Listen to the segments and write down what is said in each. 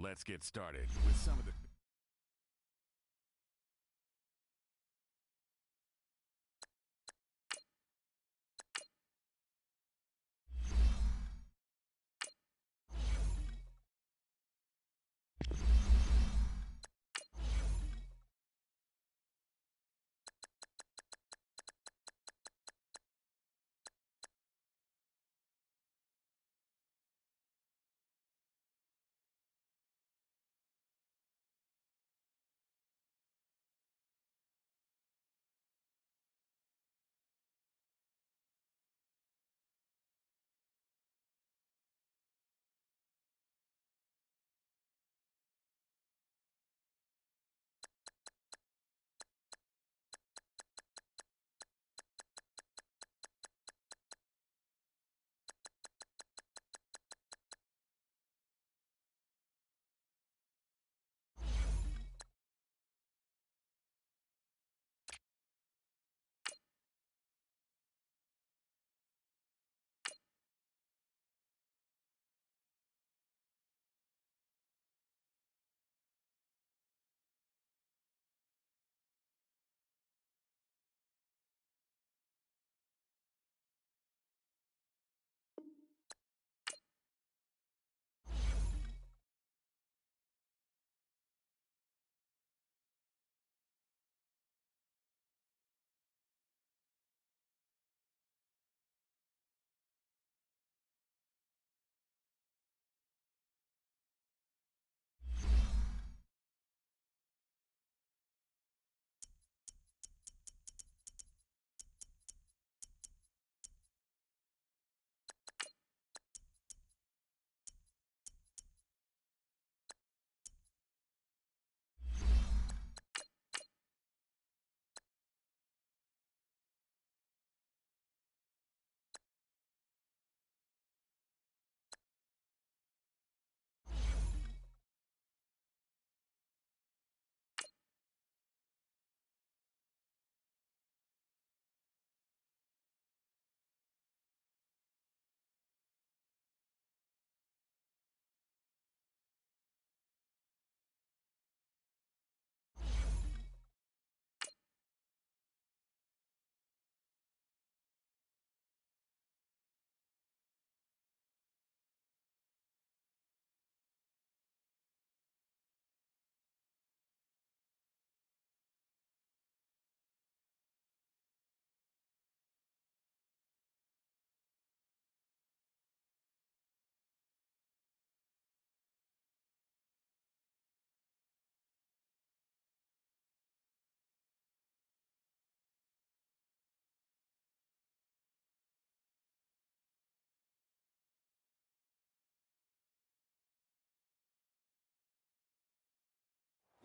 Let's get started with some of the...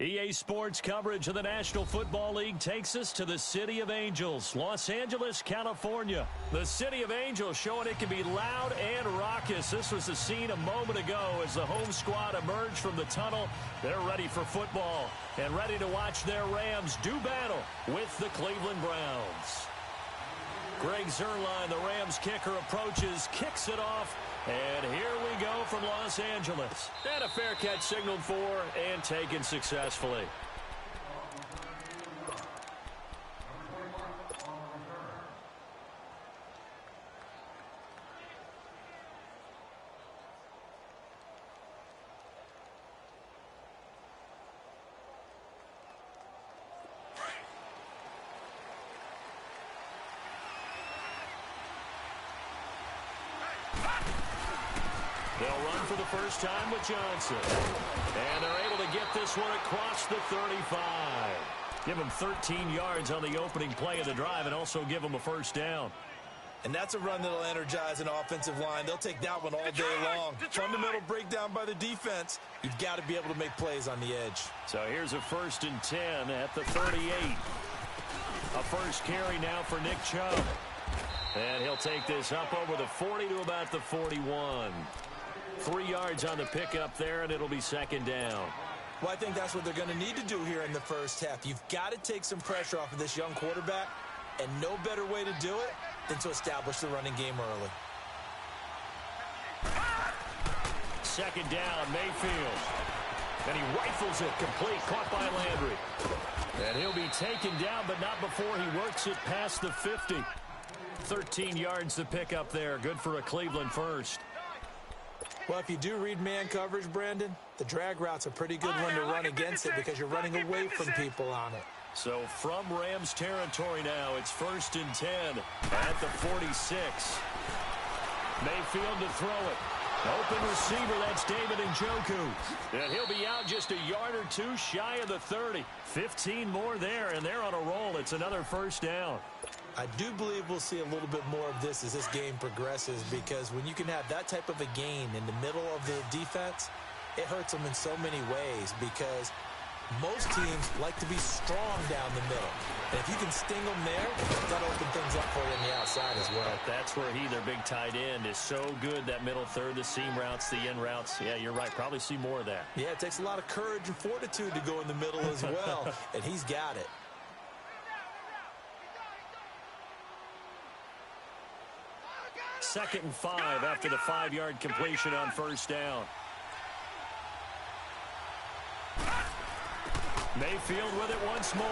EA Sports coverage of the National Football League takes us to the City of Angels, Los Angeles, California. The City of Angels showing it can be loud and raucous. This was the scene a moment ago as the home squad emerged from the tunnel. They're ready for football and ready to watch their Rams do battle with the Cleveland Browns. Greg Zuerlein, the Rams kicker, approaches, kicks it off, and here we go from Los Angeles. And a fair catch signaled for and taken successfully. They'll run for the first time with Johnson. And they're able to get this one across the 35. Give them 13 yards on the opening play of the drive and also give them a first down. And that's a run that'll energize an offensive line. They'll take that one all day long. Fundamental breakdown by the defense. You've got to be able to make plays on the edge. So here's a 1st and 10 at the 38. A first carry now for Nick Chubb. And he'll take this up over the 40 to about the 41. 3 yards on the pickup there, and it'll be 2nd down. Well, I think that's what they're going to need to do here in the first half. You've got to take some pressure off of this young quarterback, and no better way to do it than to establish the running game early. 2nd down, Mayfield. And he rifles it complete, caught by Landry. And he'll be taken down, but not before he works it past the 50. 13 yards to pick up there. Good for a Cleveland first. Well, if you do read man coverage, Brandon, the drag route's a pretty good one to run against it because you're running away from people on it. So from Rams territory now, it's 1st and 10 at the 46. Mayfield to throw it. Open receiver, that's David Njoku. And he'll be out just a yard or two shy of the 30. 15 more there, and they're on a roll. It's another first down. I do believe we'll see a little bit more of this as this game progresses, because when you can have that type of a gain in the middle of the defense, it hurts them in so many ways, because most teams like to be strong down the middle. And if you can sting them there, that'll open things up for you on the outside as well. That's where their big tight end, is so good, that middle third, the seam routes, the in routes. Yeah, you're right. Probably see more of that. Yeah, it takes a lot of courage and fortitude to go in the middle as well, and he's got it. Second and 5 after the 5-yard completion on first down. Mayfield with it once more.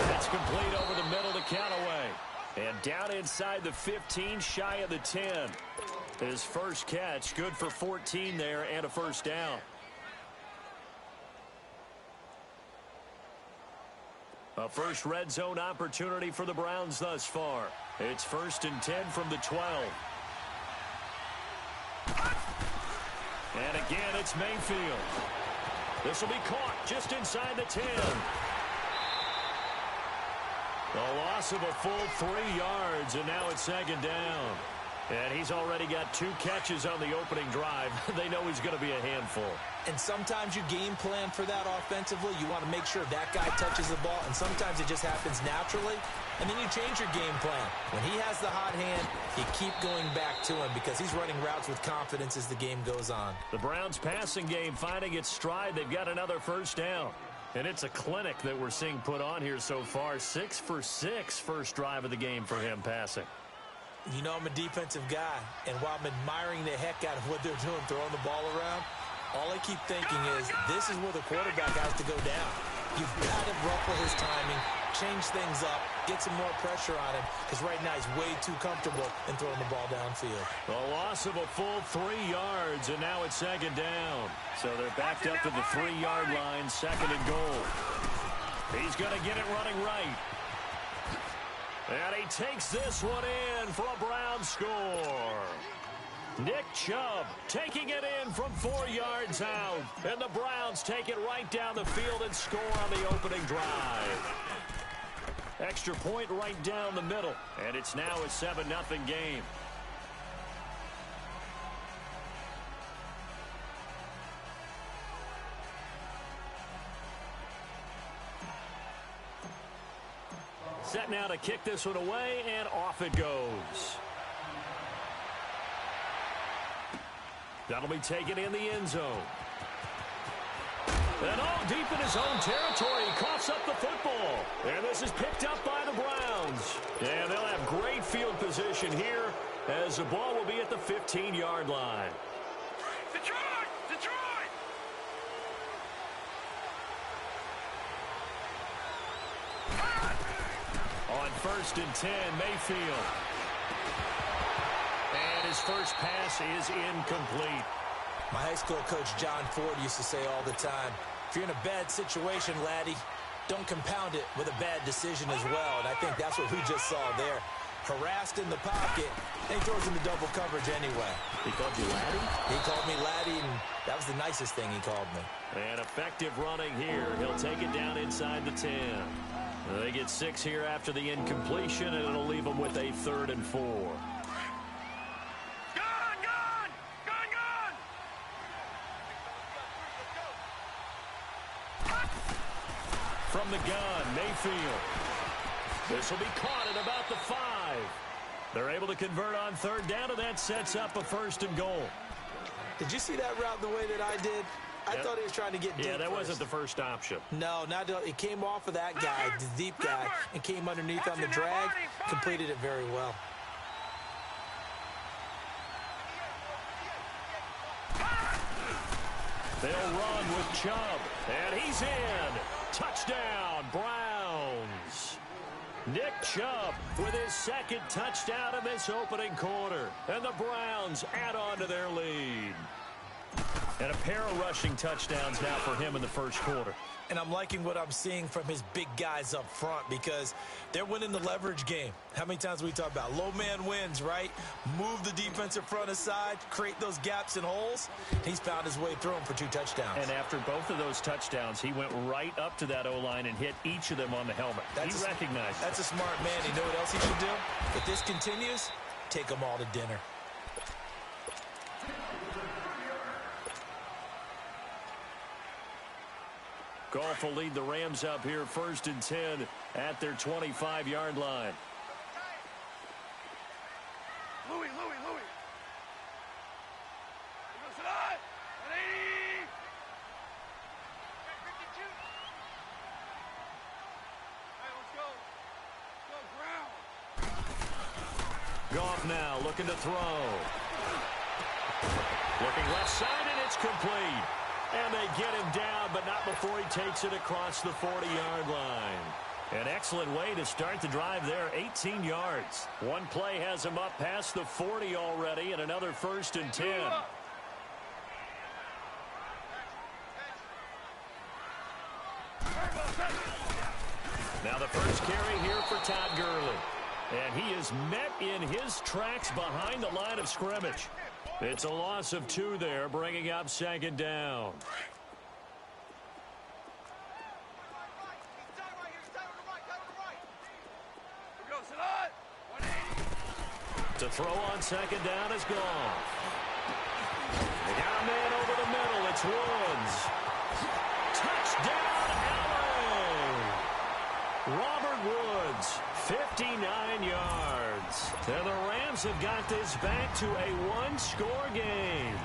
That's complete over the middle to Callaway. And down inside the 15, shy of the 10. His first catch, good for 14 there and a first down. A first red zone opportunity for the Browns thus far. It's 1st and 10 from the 12. And again, it's Mayfield. This will be caught just inside the 10. A loss of a full 3 yards, and now it's 2nd down. And he's already got 2 catches on the opening drive. They know he's going to be a handful. And sometimes you game plan for that offensively. You want to make sure that guy touches the ball, and sometimes it just happens naturally. And then you change your game plan. When he has the hot hand, you keep going back to him because he's running routes with confidence as the game goes on. The Browns passing game finding its stride. They've got another first down. And it's a clinic that we're seeing put on here so far. 6 for 6 first drive of the game for him passing. You know, I'm a defensive guy, and while I'm admiring the heck out of what they're doing, throwing the ball around, all I keep thinking is this is where the quarterback has to go down. You've got to ruffle his timing, change things up, get some more pressure on him, because right now he's way too comfortable in throwing the ball downfield. A loss of a full 3 yards, and now it's 2nd down. So they're backed up to the 3-yard line, 2nd and goal. He's going to get it running right. And he takes this one in for a Browns score. Nick Chubb taking it in from 4 yards out. And the Browns take it right down the field and score on the opening drive. Extra point right down the middle. And it's now a 7-0 game. Set now to kick this one away, and off it goes. That'll be taken in the end zone. And deep in his own territory, he coughs up the football. And this is picked up by the Browns. And they'll have great field position here as the ball will be at the 15-yard line. Detroit! Detroit! On 1st and 10, Mayfield. And his first pass is incomplete. My high school coach, John Ford, used to say all the time, if you're in a bad situation, laddie, don't compound it with a bad decision as well. And I think that's what we just saw there. Harassed in the pocket, and he throws into double coverage anyway. He called you laddie? He called me laddie, and that was the nicest thing he called me. And effective running here. He'll take it down inside the 10. They get 6 here after the incompletion, and it'll leave them with a 3rd and 4. From the gun, Mayfield. This will be caught at about the 5. They're able to convert on 3rd down, and that sets up a 1st and goal. Did you see that route the way that I did? I thought he was trying to get deep. Yeah, that wasn't the first option. No, it came off of that guy, the deep guy, and came underneath on the drag, completed it very well. They'll run with Chubb, and he's in. Touchdown, Browns. Nick Chubb with his second touchdown in this opening quarter. And the Browns add on to their lead. And a pair of rushing touchdowns now for him in the first quarter. And I'm liking what I'm seeing from his big guys up front because they're winning the leverage game. How many times we talk about low man wins, right? Move the defensive front aside, create those gaps and holes. He's found his way through them for 2 touchdowns. And after both of those touchdowns, he went right up to that O-line and hit each of them on the helmet. He recognized it. That's a smart man. You know what else he should do? If this continues, take them all to dinner. Goff will lead the Rams up here 1st and 10 at their 25-yard line. Louis. He goes tonight. 180. All right, let's go. Goff now looking to throw. Looking left side, and it's complete. And they get him down, but not before he takes it across the 40-yard line. An excellent way to start the drive there, 18 yards. One play has him up past the 40 already, and another 1st and 10. Now the first carry here for Todd Gurley. And he is met in his tracks behind the line of scrimmage. It's a loss of 2 there, bringing up 2nd down. To throw on 2nd down is gone. They got a man over the middle. It's Woods. Touchdown, LA! Robert Woods, 59 yards. And the Rams have got this back to a 1-score game.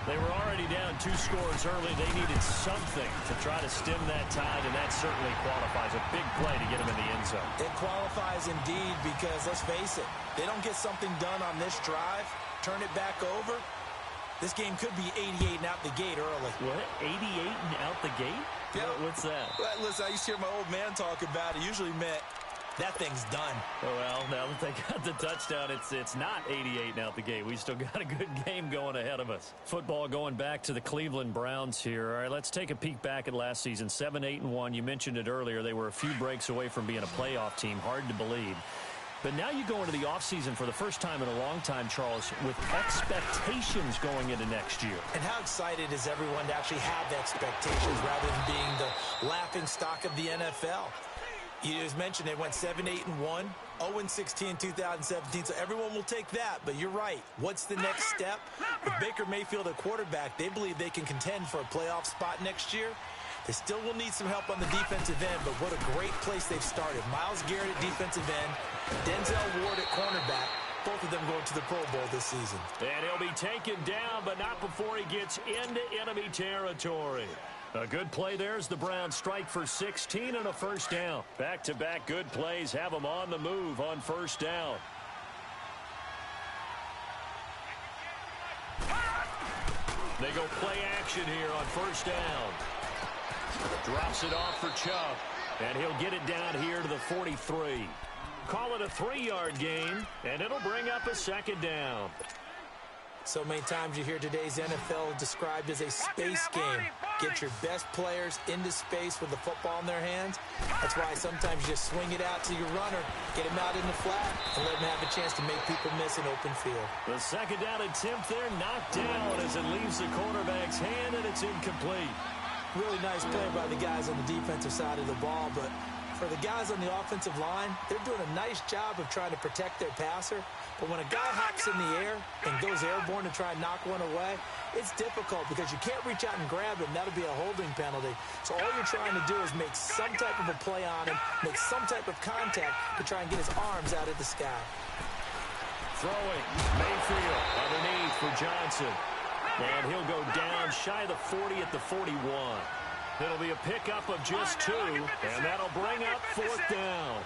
They were already down 2 scores early. They needed something to try to stem that tide, and that certainly qualifies. A big play to get them in the end zone. It qualifies indeed because, let's face it, they don't get something done on this drive, turn it back over, this game could be 88 and out the gate early. What? 88 and out the gate? Yeah. What's that? Well, listen, I used to hear my old man talk about it. Usually meant that thing's done. Oh, well, now that they got the touchdown, it's not 88 and out the gate. We still got a good game going ahead of us. Football going back to the Cleveland Browns here. All right, let's take a peek back at last season. 7-8-1. You mentioned it earlier. They were a few breaks away from being a playoff team. Hard to believe. But now you go into the offseason for the first time in a long time, Charles, with expectations going into next year. And how excited is everyone to actually have expectations rather than being the laughing stock of the NFL? You just mentioned they went 7-8-1, 0-16 in 2017, so everyone will take that. But you're right. What's the next step? With Baker Mayfield at quarterback, they believe they can contend for a playoff spot next year. They still will need some help on the defensive end, but what a great place they've started. Myles Garrett at defensive end, Denzel Ward at cornerback, both of them going to the Pro Bowl this season. And he'll be taken down, but not before he gets into enemy territory. A good play there as the Browns strike for 16 and a 1st down. Back-to-back good plays have them on the move on 1st down. They go play action here on 1st down. Drops it off for Chubb, and he'll get it down here to the 43. Call it a 3-yard gain, and it'll bring up a 2nd down. So many times you hear today's NFL described as a space game. Get your best players into space with the football in their hands. That's why sometimes you just swing it out to your runner, get him out in the flat, and let him have a chance to make people miss an open field. The 2nd down attempt there knocked down as it leaves the quarterback's hand, and it's incomplete. Really nice play by the guys on the defensive side of the ball, but for the guys on the offensive line, they're doing a nice job of trying to protect their passer. But when a guy hops in the air and goes airborne to try and knock one away, it's difficult because you can't reach out and grab him. That'll be a holding penalty. So all you're trying to do is make some type of a play on him, make some type of contact to try and get his arms out of the sky. Throwing, Mayfield underneath for Johnson. And he'll go down shy of the 40 at the 41. It'll be a pickup of just 2, and that'll bring up 4th down.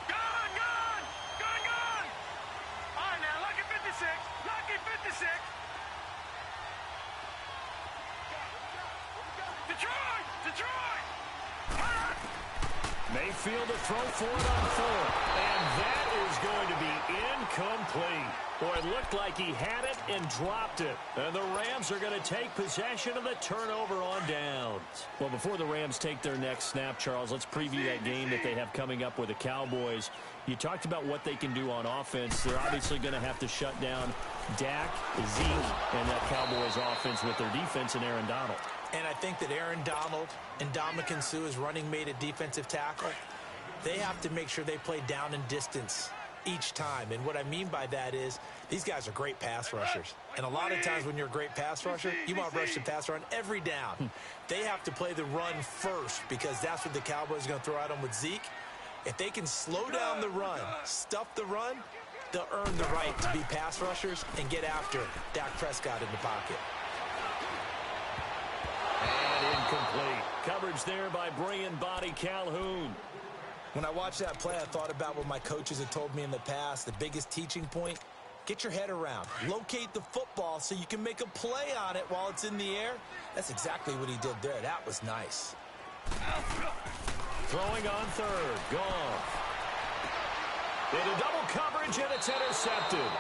Gone. All right, now, lucky 56. Lucky 56. Mayfield to throw for it on fourth. And that is going to be incomplete. Boy, it looked like he had it and dropped it. And the Rams are going to take possession of the turnover on downs. Well, before the Rams take their next snap, Charles, let's preview that game that they have coming up with the Cowboys. You talked about what they can do on offense. They're obviously going to have to shut down Dak, Zeke, and that Cowboys offense with their defense and Aaron Donald. And I think that Aaron Donald and Ndamukong Suh, his running mate at defensive tackle, they have to make sure they play down and distance each time. And what I mean by that is these guys are great pass rushers. And a lot of times when you're a great pass rusher, you want to rush the pass run every down. They have to play the run first because that's what the Cowboys are going to throw at them with Zeke. If they can slow down the run, stuff the run, they'll earn the right to be pass rushers and get after Dak Prescott in the pocket. And incomplete. Coverage there by Brian Body Calhoun. When I watched that play, I thought about what my coaches had told me in the past. The biggest teaching point, get your head around. Locate the football so you can make a play on it while it's in the air. That's exactly what he did there. That was nice. Throwing on third. Goff. Into double coverage, and it's intercepted.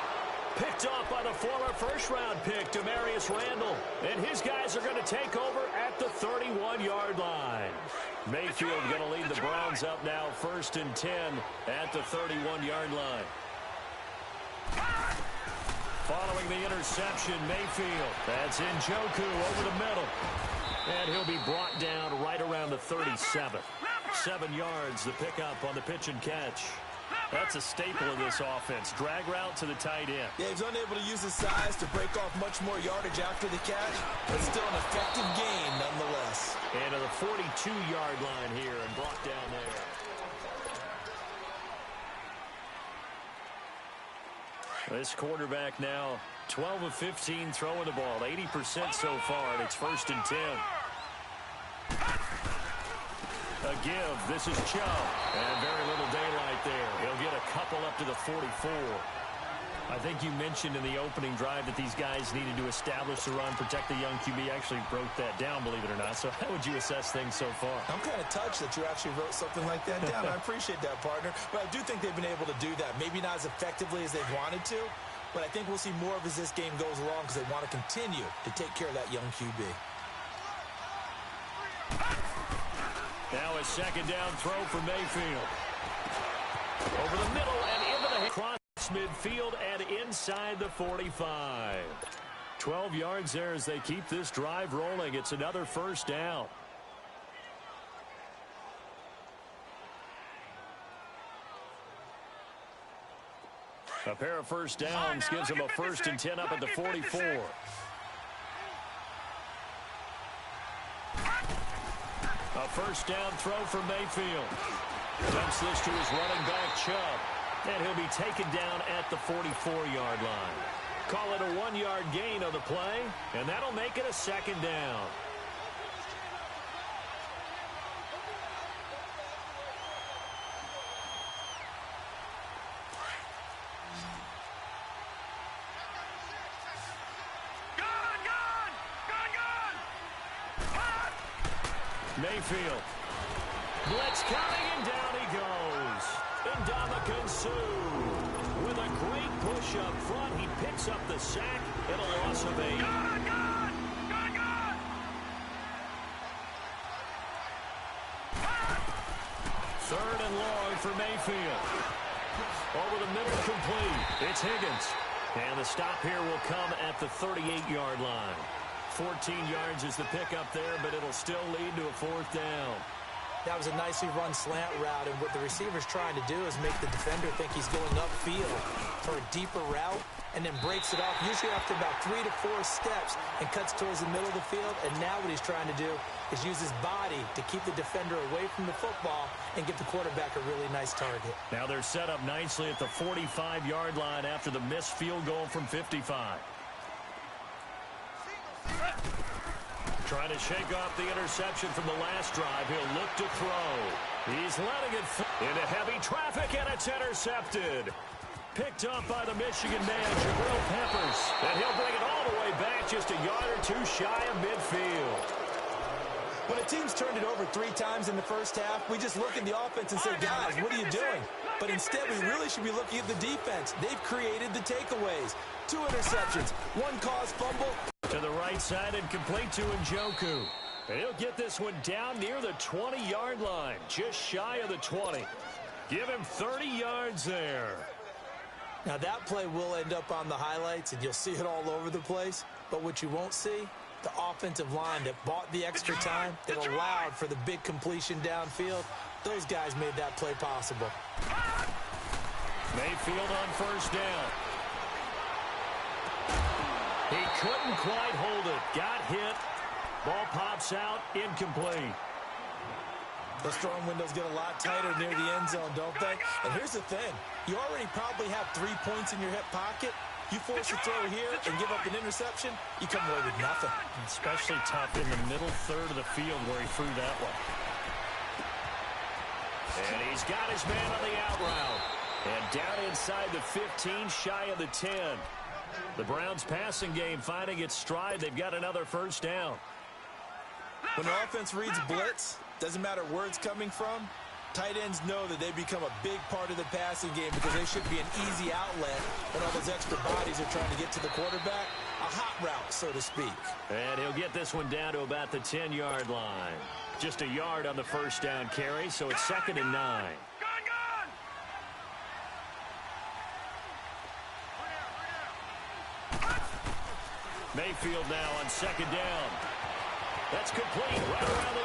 Picked off by the former first-round pick, Demarius Randall. And his guys are going to take over at the 31-yard line. Mayfield going to lead the Browns up now, 1st and 10 at the 31-yard line. Following the interception, Mayfield. That's Njoku over the middle. And he'll be brought down right around the 37. 7 yards, the pickup on the pitch and catch. That's a staple of this offense. Drag route to the tight end. Yeah, he's unable to use his size to break off much more yardage after the catch, but still an effective gain nonetheless. And to the 42-yard line here and brought down there. This quarterback now 12 of 15 throwing the ball, 80% so far, and it's 1st and 10. A give. This is Chubb. And very little daylight there. He'll get a couple up to the 44. I think you mentioned in the opening drive that these guys needed to establish the run, protect the young QB. Actually broke that down, believe it or not. So how would you assess things so far? I'm kind of touched that you actually wrote something like that down. I appreciate that, partner. But I do think they've been able to do that. Maybe not as effectively as they've wanted to, but I think we'll see more of as this game goes along because they want to continue to take care of that young QB. Now a second down throw for Mayfield. Over the middle and into the cross midfield and inside the 45. 12 yards there as they keep this drive rolling. It's another 1st down. A pair of 1st downs gives them a 1st and 10 up at the 44. A 1st down throw for Mayfield. Dumps this to his running back, Chubb. And he'll be taken down at the 44-yard line. Call it a 1-yard gain on the play, and that'll make it a 2nd down. Mayfield. Blitz coming, and down he goes. Ndamukong Suh with a great push up front. He picks up the sack and a loss of 8. Third and long for Mayfield. Over the middle, complete. It's Higgins. And the stop here will come at the 38-yard line. 14 yards is the pickup there, but it'll still lead to a 4th down. That was a nicely run slant route, and what the receiver's trying to do is make the defender think he's going upfield for a deeper route, and then breaks it off, usually after about 3 to 4 steps, and cuts towards the middle of the field. And now what he's trying to do is use his body to keep the defender away from the football and give the quarterback a really nice target. Now they're set up nicely at the 45-yard line after the missed field goal from 55. Trying to shake off the interception from the last drive. He'll look to throw. He's letting it into heavy traffic, and it's intercepted. Picked up by the Michigan man, Jabril Peppers. And he'll bring it all the way back just a yard or two shy of midfield. When a team's turned it over 3 times in the first half, we just look at the offense and say, guys, what are you doing? But instead, we really should be looking at the defense. They've created the takeaways. 2 interceptions, 1 caused fumble. To the right side and complete to Njoku. And he'll get this one down near the 20-yard line, just shy of the 20. Give him 30 yards there. Now, that play will end up on the highlights, and you'll see it all over the place. But what you won't see, the offensive line that bought the extra time, that allowed for the big completion downfield, those guys made that play possible. Mayfield on first down. He couldn't quite hold it. Got hit. Ball pops out. Incomplete. Those throwing windows get a lot tighter near the end zone, don't they? And here's the thing. You already probably have 3 points in your hip pocket. You force a throw here and give up an interception, you come away with nothing. Especially tough in the middle third of the field where he threw that one. And he's got his man on the out route. And down inside the 15, shy of the 10. The Browns' passing game finding its stride. They've got another first down. When the offense reads blitz, doesn't matter where it's coming from, tight ends know that they become a big part of the passing game because they should be an easy outlet when all those extra bodies are trying to get to the quarterback. A hot route, so to speak. And he'll get this one down to about the 10-yard line. Just a yard on the first down carry, so it's 2nd and 9. Mayfield now on 2nd down. That's complete right around the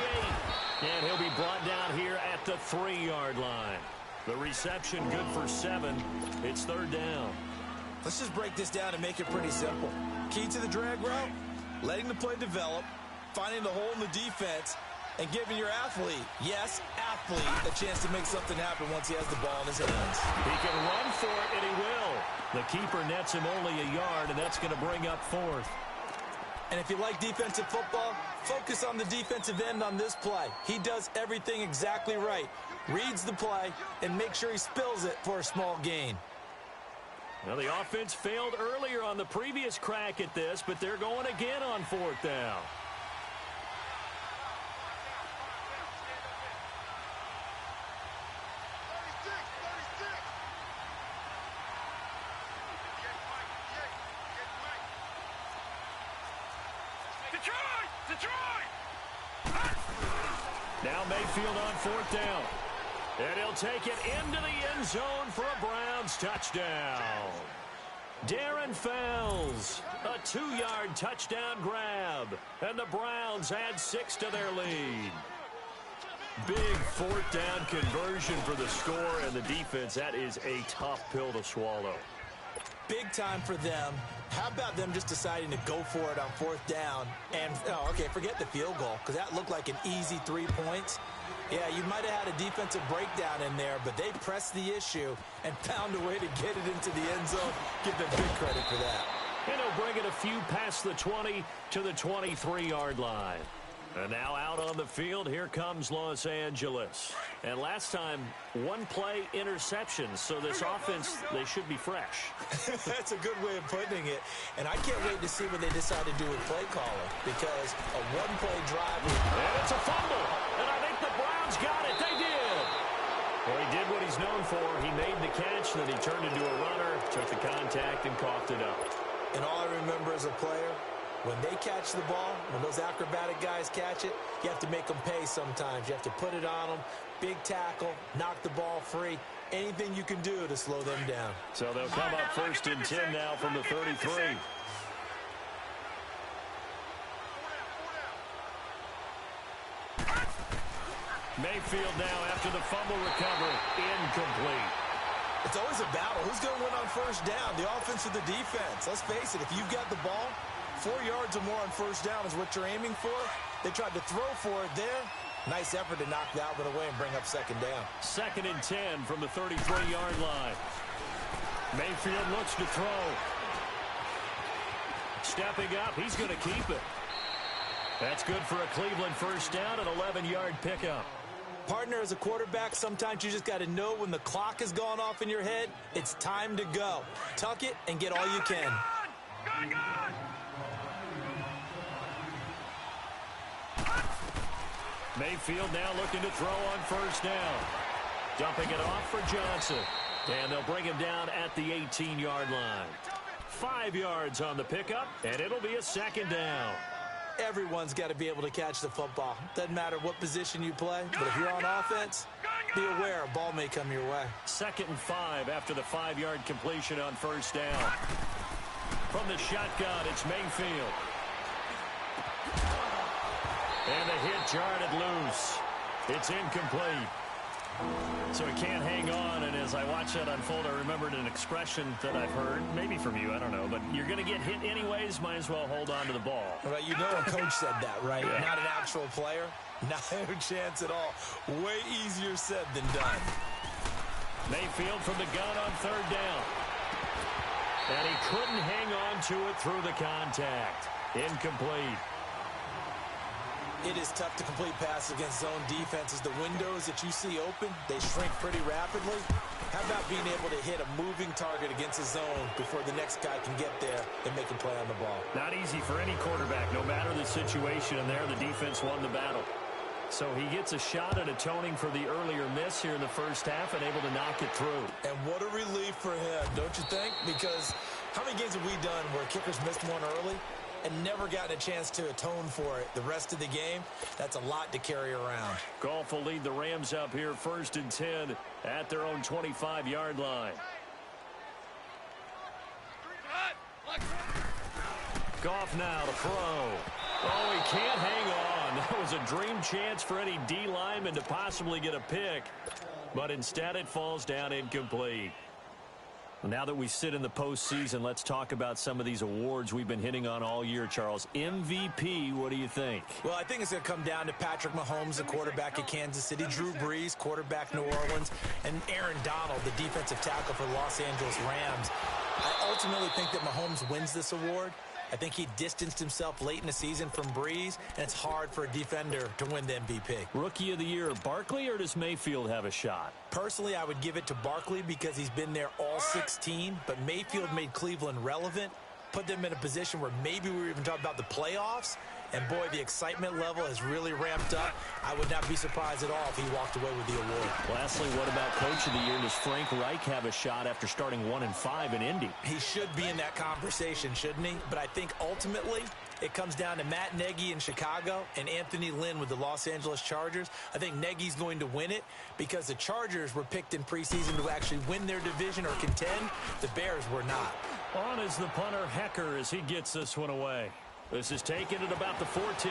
8. And he'll be brought down here at the 3-yard line. The reception good for 7. It's 3rd down. Let's just break this down and make it pretty simple. Key to the drag route, letting the play develop, finding the hole in the defense, and giving your athlete, yes, athlete, a chance to make something happen once he has the ball in his hands. He can run for it, and he will. The keeper nets him only a yard, and that's going to bring up 4th. And if you like defensive football, focus on the defensive end on this play. He does everything exactly right. Reads the play and makes sure he spills it for a small gain. Well, the offense failed earlier on the previous crack at this, but they're going again on 4th down. Now Mayfield on 4th down. And he'll take it into the end zone for a Browns touchdown. Darren Fells, a 2-yard touchdown grab. And the Browns add 6 to their lead. Big 4th down conversion for the score and the defense. That is a tough pill to swallow. Big time for them. How about them just deciding to go for it on 4th down? And, forget the field goal, because that looked like an easy 3 points. Yeah, you might have had a defensive breakdown in there, but they pressed the issue and found a way to get it into the end zone. Give them big credit for that. And he'll bring it a few past the 20 to the 23-yard line. And now out on the field, here comes Los Angeles. And last time, 1-play interceptions, so this offense, they should be fresh. That's a good way of putting it. And I can't wait to see what they decide to do with play calling, because a 1-play drive... And it's a fumble, and I think the Browns got it. They did. Well, he did what he's known for. He made the catch, then he turned into a runner, took the contact, and coughed it up. And all I remember as a player, when they catch the ball, when those acrobatic guys catch it, you have to make them pay sometimes. You have to put it on them, big tackle, knock the ball free, anything you can do to slow them down. So they'll come up 1st and 10 now from the 33. Mayfield now after the fumble recovery. Incomplete. It's always a battle. Who's going to win on 1st down, the offense or the defense? Let's face it, if you've got the ball, 4 yards or more on 1st down is what you're aiming for. They tried to throw for it there. Nice effort to knock that one away and bring up 2nd down. 2nd and 10 from the 33-yard line. Mayfield looks to throw. Stepping up, he's going to keep it. That's good for a Cleveland 1st down, an 11-yard pickup. Partner, as a quarterback, sometimes you just got to know when the clock has gone off in your head, it's time to go. Tuck it and get all you can. Mayfield now looking to throw on first down. Dumping it off for Johnson. And they'll bring him down at the 18-yard line. 5 yards on the pickup, and it'll be a second down. Everyone's got to be able to catch the football. Doesn't matter what position you play, but if you're on offense, be aware a ball may come your way. 2nd and 5 after the 5-yard completion on first down. From the shotgun, it's Mayfield. And the hit jarred it loose. It's incomplete. So he can't hang on, and as I watch that unfold, I remembered an expression that I've heard, maybe from you, I don't know, but you're going to get hit anyways, might as well hold on to the ball. Well, you know a coach said that, right? Yeah. Not an actual player. Not a chance at all. Way easier said than done. Mayfield from the gun on 3rd down. And he couldn't hang on to it through the contact. Incomplete. It is tough to complete passes against zone defenses. The windows that you see open, they shrink pretty rapidly. How about being able to hit a moving target against a zone before the next guy can get there and make a play on the ball? Not easy for any quarterback, no matter the situation. And there, the defense won the battle. So he gets a shot at atoning for the earlier miss here in the first half and able to knock it through. And what a relief for him, don't you think? Because how many games have we done where kickers missed one early and never gotten a chance to atone for it the rest of the game? That's a lot to carry around. Goff will lead the Rams up here 1st and 10 at their own 25-yard line. Goff now to throw. Oh, he can't hang on. That was a dream chance for any D lineman to possibly get a pick, but instead it falls down incomplete. Now that we sit in the postseason, let's talk about some of these awards we've been hitting on all year, Charles. MVP, what do you think? Well, I think it's going to come down to Patrick Mahomes, the quarterback at Kansas City, Drew Brees, quarterback New Orleans, and Aaron Donald, the defensive tackle for Los Angeles Rams. I ultimately think that Mahomes wins this award. I think he distanced himself late in the season from Brees, and it's hard for a defender to win the MVP. Rookie of the year, Barkley, or does Mayfield have a shot? Personally, I would give it to Barkley because he's been there all 16, but Mayfield made Cleveland relevant, put them in a position where maybe we were even talking about the playoffs, and boy, the excitement level has really ramped up. I would not be surprised at all if he walked away with the award. Lastly, what about Coach of the Year? Does Frank Reich have a shot after starting 1-5 in Indy? He should be in that conversation, shouldn't he? But I think ultimately it comes down to Matt Nagy in Chicago and Anthony Lynn with the Los Angeles Chargers. I think Nagy's going to win it because the Chargers were picked in preseason to actually win their division or contend. The Bears were not. On is the punter Hecker as he gets this one away. This is taken at about the 14.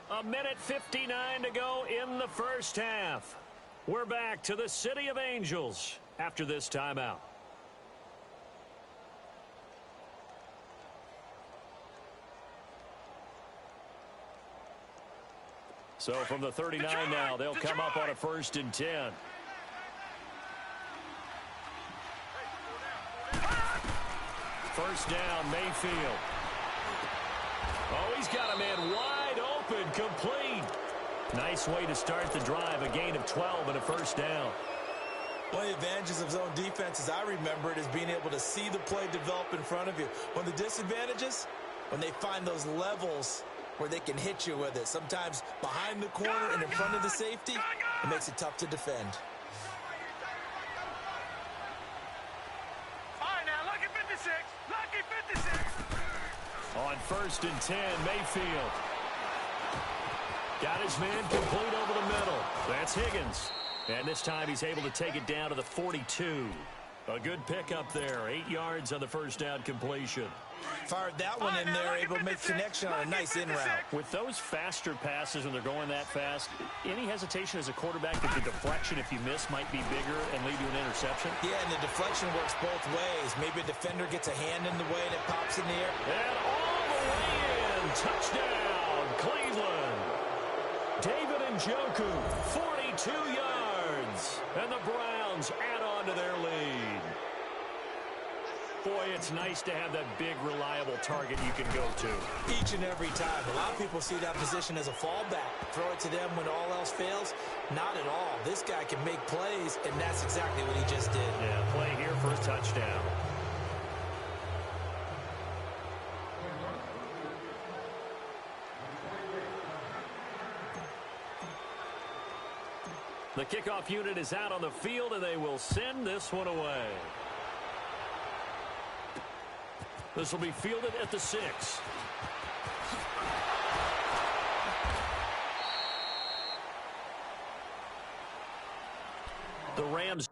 A minute 59 to go in the first half. We're back to the City of Angels after this timeout. So from the 39 now, they'll come up on a 1st and 10. First down, Mayfield. Oh, he's got a man wide open, complete. Nice way to start the drive, a gain of 12 and a first down. One of the advantages of zone defense, as I remember it, is being able to see the play develop in front of you. One of the disadvantages, when they find those levels where they can hit you with it. Sometimes behind the corner and in front of the safety, it makes it tough to defend. All right, now, lucky 56. Lucky 56. On 1st and 10, Mayfield. Got his man complete over the middle. That's Higgins. And this time he's able to take it down to the 42. A good pickup there. 8 yards on the first down completion. Fired that one in there, able to make connection on a nice in route. With those faster passes when they're going that fast, any hesitation as a quarterback that the deflection, if you miss, might be bigger and lead to an interception? Yeah, and the deflection works both ways. Maybe a defender gets a hand in the way and it pops in the air. And all the way in. Touchdown, Cleveland. David Njoku, 42 yards. And the Browns add on to their lead. Boy, it's nice to have that big, reliable target you can go to. Each and every time. A lot of people see that position as a fallback. Throw it to them when all else fails. Not at all. This guy can make plays, and that's exactly what he just did. Yeah, play here for a touchdown. The kickoff unit is out on the field, and they will send this one away. This will be fielded at the 6. The Rams.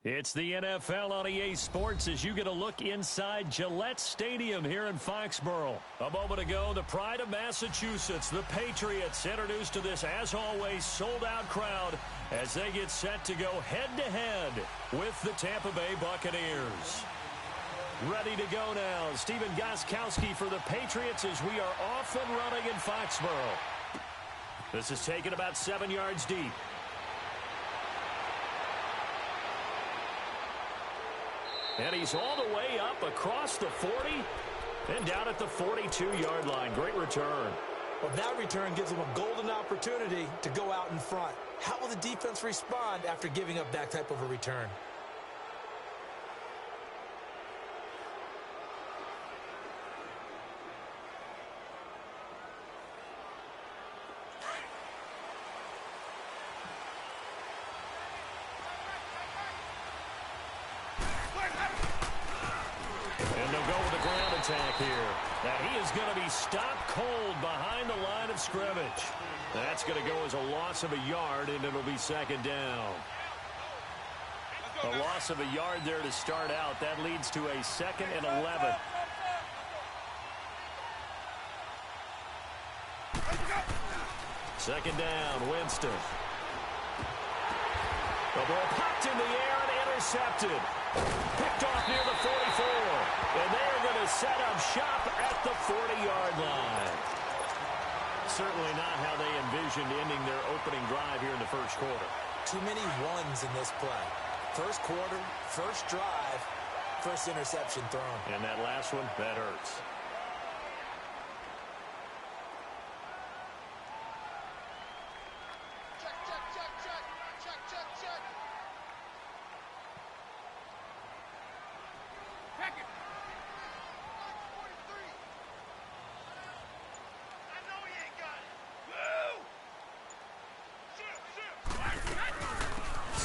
It's the NFL on EA Sports as you get a look inside Gillette Stadium here in Foxborough. A moment ago, the pride of Massachusetts, the Patriots, introduced to this, as always, sold-out crowd as they get set to go head-to-head with the Tampa Bay Buccaneers. Ready to go now, Stephen Gostkowski for the Patriots as we are off and running in Foxborough. This is taken about 7 yards deep. And he's all the way up across the 40 and down at the 42-yard line. Great return. Well, that return gives them a golden opportunity to go out in front. How will the defense respond after giving up that type of a return? Attack here. Now he is going to be stopped cold behind the line of scrimmage. That's going to go as a loss of a yard, and it'll be second down. A loss of a yard there to start out. That leads to a 2nd and 11. Second down, Winston. The ball popped in the air and intercepted. Picked off near the 44. And they are going to set up shop at the 40-yard line. Certainly not how they envisioned ending their opening drive here in the first quarter. Too many ones in this play. First quarter, first drive, first interception thrown. And that last one, that hurts.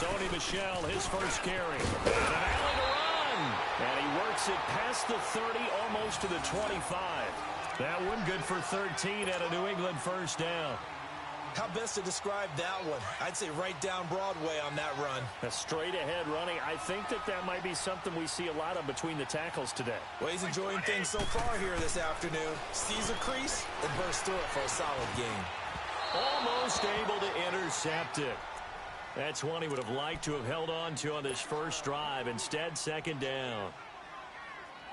Sony Michel, his first carry. And Allen to run. And he works it past the 30, almost to the 25. That one good for 13 at a New England first down. How best to describe that one? I'd say right down Broadway on that run. A straight-ahead running. I think that might be something we see a lot of between the tackles today. Well, he's enjoying things so far here this afternoon. Sees a crease and bursts through it for a solid gain. Almost able to intercept it. That's one he would have liked to have held on to on this first drive. Instead, second down.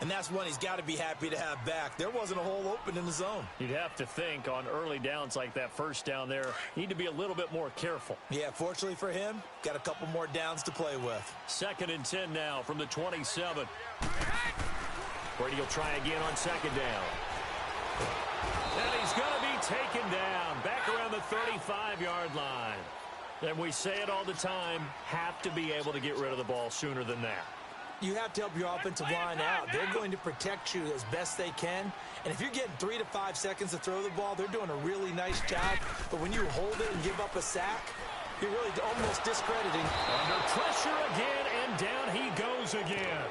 And that's one he's got to be happy to have back. There wasn't a hole open in the zone. You'd have to think on early downs like that first down there, need to be a little bit more careful. Yeah, fortunately for him, got a couple more downs to play with. 2nd and 10 now from the 27. Brady will try again on second down. And he's going to be taken down back around the 35-yard line. And we say it all the time, have to be able to get rid of the ball sooner than that. You have to help your offensive line out. They're going to protect you as best they can. And if you're getting 3 to 5 seconds to throw the ball, they're doing a really nice job. But when you hold it and give up a sack, you're really almost discrediting. Under pressure again, and down he goes again.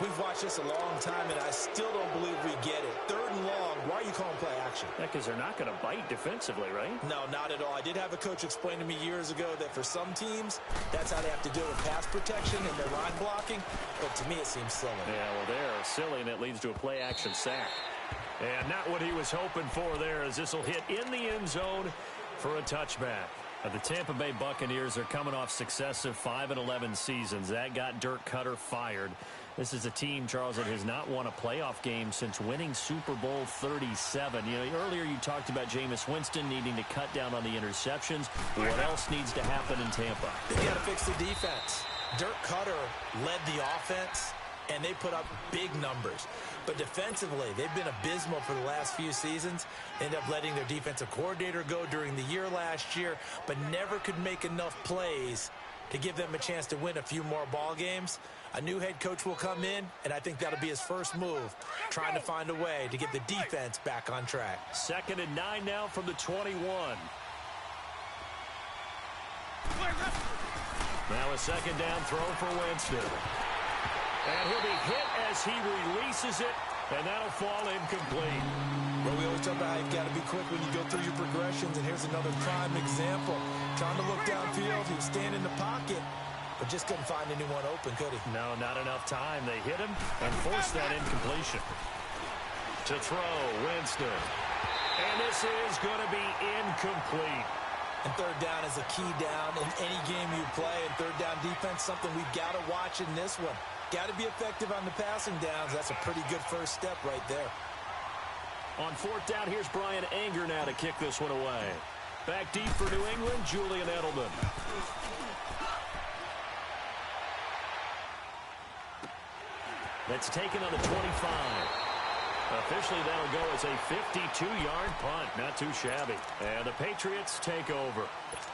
We've watched this a long time, and I still don't believe we get it. 3rd and long, why are you calling play action? Yeah, because they're not going to bite defensively, right? No, not at all. I did have a coach explain to me years ago that for some teams, that's how they have to deal with pass protection and their line blocking. But to me, it seems silly. Yeah, well, they're silly, and it leads to a play action sack. And not what he was hoping for there, as this will hit in the end zone for a touchback. The Tampa Bay Buccaneers are coming off successive 5-11 seasons. That got Dirk Cutter fired. This is a team, Charles, that has not won a playoff game since winning Super Bowl 37. You know, earlier you talked about Jameis Winston needing to cut down on the interceptions. What else needs to happen in Tampa? They got to fix the defense. Dirk Cutter led the offense, and they put up big numbers. But defensively, they've been abysmal for the last few seasons. They ended up letting their defensive coordinator go during the year last year, but never could make enough plays to give them a chance to win a few more ball games. A new head coach will come in, and I think that'll be his first move, trying to find a way to get the defense back on track. 2nd and 9 now from the 21. Now a second down throw for Winston. And he'll be hit as he releases it, and that'll fall incomplete. Well, we always talk about how you've got to be quick when you go through your progressions, and here's another prime example. Trying to look downfield, he was standing in the pocket, but just couldn't find anyone open, could he? No, not enough time. They hit him and forced that incompletion. To throw, Winston. And this is going to be incomplete. And 3rd down is a key down in any game you play, and 3rd down defense, something we've got to watch in this one. Got to be effective on the passing downs. That's a pretty good first step right there. On 4th down, here's Brian Anger now to kick this one away. Back deep for New England, Julian Edelman. That's taken on the 25. Officially, that'll go as a 52-yard punt. Not too shabby. And the Patriots take over.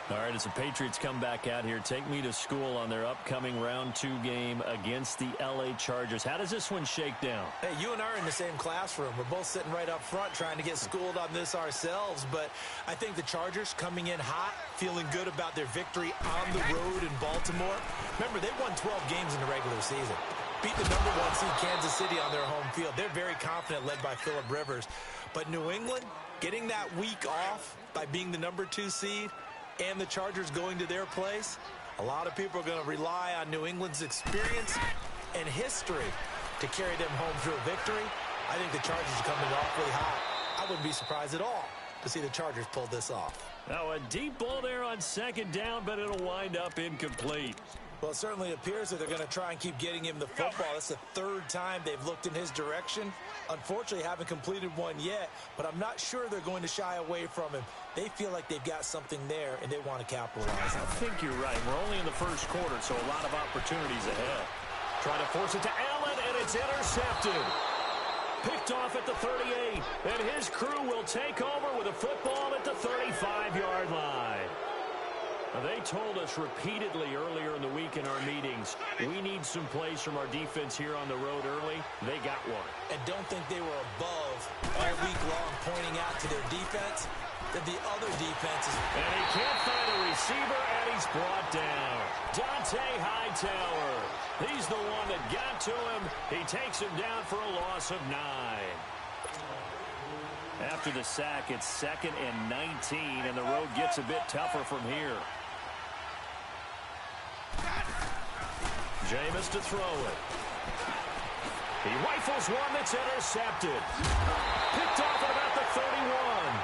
All right, as the Patriots come back out here, take me to school on their upcoming round 2 game against the L.A. Chargers. How does this one shake down? Hey, you and I are in the same classroom. We're both sitting right up front trying to get schooled on this ourselves. But I think the Chargers coming in hot, feeling good about their victory on the road in Baltimore. Remember, they won 12 games in the regular season. Beat the number 1 seed Kansas City on their home field. They're very confident, led by Phillip Rivers. But New England, getting that week off by being the number 2 seed, and the Chargers going to their place, a lot of people are going to rely on New England's experience and history to carry them home through a victory. I think the Chargers are coming off really hot. I wouldn't be surprised at all to see the Chargers pull this off. Now a deep ball there on second down, but it'll wind up incomplete. Well, it certainly appears that they're going to try and keep getting him the football. That's the 3rd time they've looked in his direction. Unfortunately, haven't completed one yet, but I'm not sure they're going to shy away from him. They feel like they've got something there, and they want to capitalize on it. I think you're right. We're only in the first quarter, so a lot of opportunities ahead. Trying to force it to Allen, and it's intercepted. Picked off at the 38, and his crew will take over with a football at the 35-yard line. They told us repeatedly earlier in the week in our meetings, we need some plays from our defense here on the road early. They got one. And don't think they were above all week long pointing out to their defense. that the other defense is. And he can't find a receiver, and he's brought down. Dante Hightower. He's the one that got to him. He takes him down for a loss of 9. After the sack, it's 2nd and 19, and the road gets a bit tougher from here. Jameis to throw it. He rifles one that's intercepted. Picked off at about the 31.